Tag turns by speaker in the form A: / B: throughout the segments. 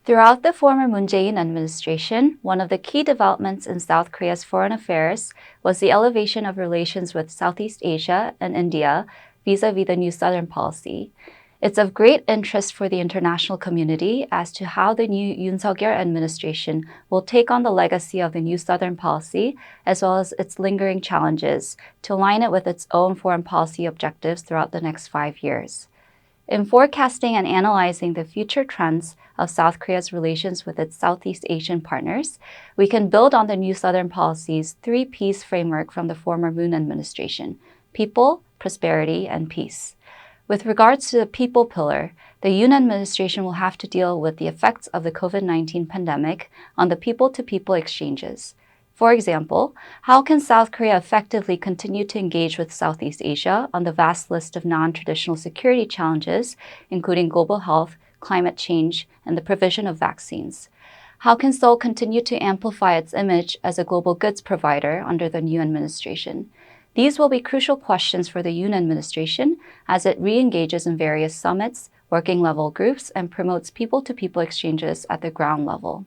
A: Throughout the former Moon Jae-in administration, one of the key developments in South Korea's foreign affairs was the elevation of relations with Southeast Asia and India vis-à-vis the New Southern Policy. It's of great interest for the international community as to how the new Yoon Seok Yul administration will take on the legacy of the New Southern Policy as well as its lingering challenges to align it with its own foreign policy objectives throughout the next 5 years. In forecasting and analyzing the future trends of South Korea's relations with its Southeast Asian partners, we can build on the New Southern Policy's 3Ps framework from the former Moon administration: people, prosperity, and peace. With regards to the people pillar, the Yoon administration will have to deal with the effects of the COVID-19 pandemic on the people-to-people exchanges. For example, how can South Korea effectively continue to engage with Southeast Asia on the vast list of non-traditional security challenges, including global health, climate change, and the provision of vaccines? How can Seoul continue to amplify its image as a global goods provider under the new administration? These will be crucial questions for the Yoon administration as it re-engages in various summits, working level groups, and promotes people-to-people exchanges at the ground level.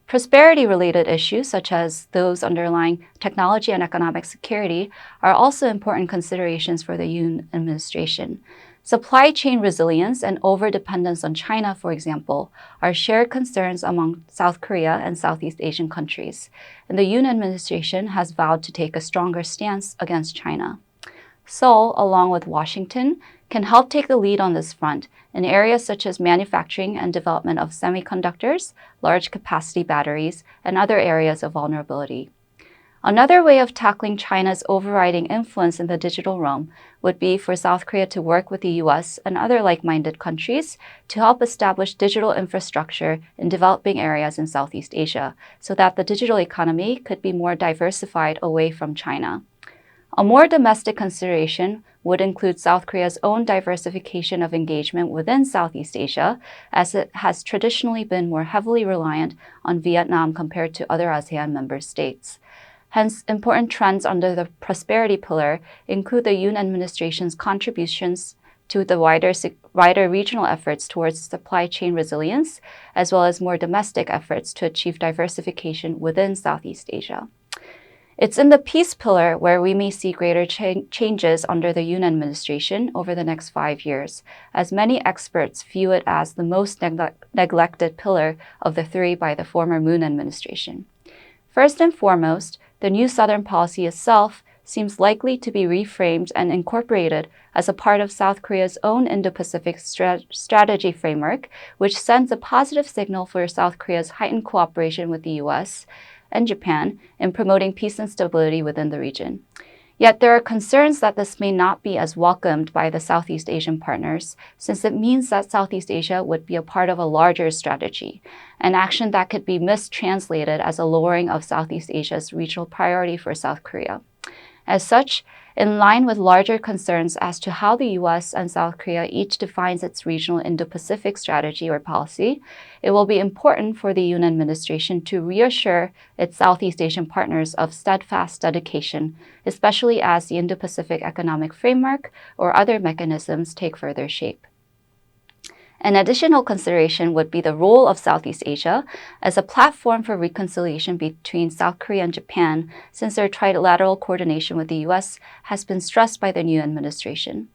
A: Prosperity-related issues, such as those underlying technology and economic security, are also important considerations for the Yoon administration. Supply chain resilience and overdependence on China, for example, are shared concerns among South Korea and Southeast Asian countries, and the Yoon administration has vowed to take a stronger stance against China. Seoul, along with Washington, can help take the lead on this front in areas such as manufacturing and development of semiconductors, large capacity batteries, and other areas of vulnerability. Another way of tackling China's overriding influence in the digital realm would be for South Korea to work with the US and other like-minded countries to help establish digital infrastructure in developing areas in Southeast Asia so that the digital economy could be more diversified away from China. A more domestic consideration would include South Korea's own diversification of engagement within Southeast Asia, as it has traditionally been more heavily reliant on Vietnam compared to other ASEAN member states. Hence, important trends under the prosperity pillar include the Yoon administration's contributions to the wider regional efforts towards supply chain resilience, as well as more domestic efforts to achieve diversification within Southeast Asia. It's in the peace pillar where we may see greater changes under the Yoon administration over the next 5 years, as many experts view it as the most neglected pillar of the 3 by the former Moon administration. First and foremost, the New Southern Policy itself seems likely to be reframed and incorporated as a part of South Korea's own Indo-Pacific strategy framework, which sends a positive signal for South Korea's heightened cooperation with the US and Japan in promoting peace and stability within the region. Yet there are concerns that this may not be as welcomed by the Southeast Asian partners, since it means that Southeast Asia would be a part of a larger strategy, an action that could be mistranslated as a lowering of Southeast Asia's regional priority for South Korea. As such, in line with larger concerns as to how the US and South Korea each defines its regional Indo-Pacific strategy or policy, it will be important for the Yoon administration to reassure its Southeast Asian partners of steadfast dedication, especially as the Indo-Pacific Economic Framework or other mechanisms take further shape. An additional consideration would be the role of Southeast Asia as a platform for reconciliation between South Korea and Japan, since their trilateral coordination with the US has been stressed by the new administration.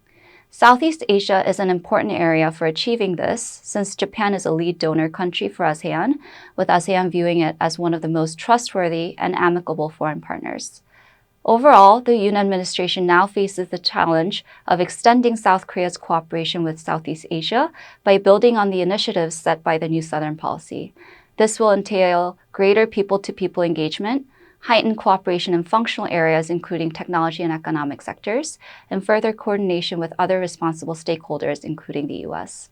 A: Southeast Asia is an important area for achieving this, since Japan is a lead donor country for ASEAN, with ASEAN viewing it as one of the most trustworthy and amicable foreign partners. Overall, the Yoon administration now faces the challenge of extending South Korea's cooperation with Southeast Asia by building on the initiatives set by the New Southern Policy. This will entail greater people-to-people engagement, heightened cooperation in functional areas including technology and economic sectors, and further coordination with other responsible stakeholders, including the US.